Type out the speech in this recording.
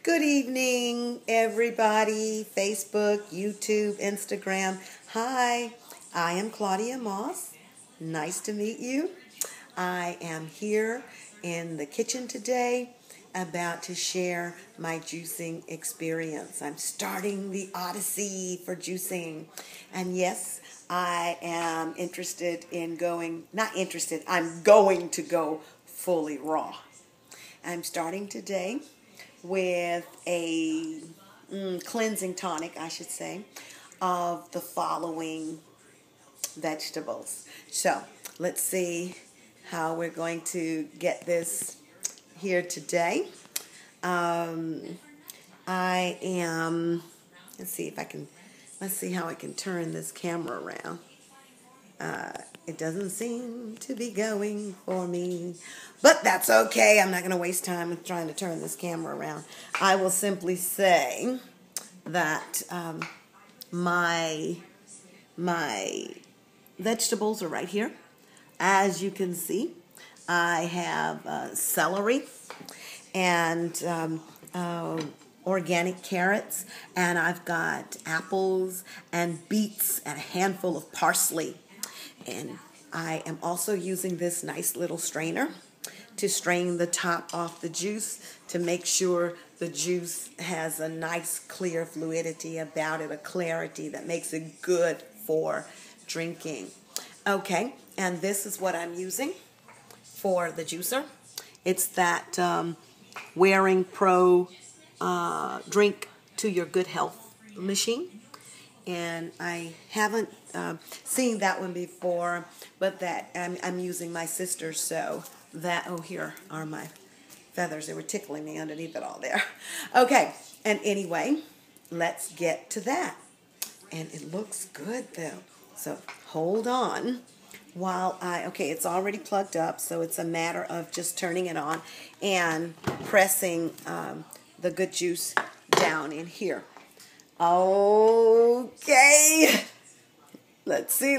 Good evening, everybody. Facebook, YouTube, Instagram. Hi, I am Claudia Moss. Nice to meet you. I am here in the kitchen today about to share my juicing experience. I'm starting the odyssey for juicing. And yes, I am I'm going to go fully raw. I'm starting today with a cleansing tonic, I should say, of the following vegetables. So let's see how we're going to get this here today. Let's see how I can turn this camera around. It doesn't seem to be going for me, but that's okay. I'm not going to waste time trying to turn this camera around. I will simply say that my vegetables are right here. As you can see, I have celery and organic carrots, and I've got apples and beets and a handful of parsley. And I am also using this nice little strainer to strain the top off the juice to make sure the juice has a nice clear fluidity about it, a clarity that makes it good for drinking. Okay, and this is what I'm using for the juicer. It's that Waring Pro Drink to Your Good Health machine. And I haven't seen that one before, but that I'm using my sister's, so that, oh, here are my feathers. They were tickling me underneath it all there. Okay, and anyway, let's get to that. And it looks good, though. So hold on while okay, it's already plugged up, so it's a matter of just turning it on and pressing the good juice down in here. Okay, let's see.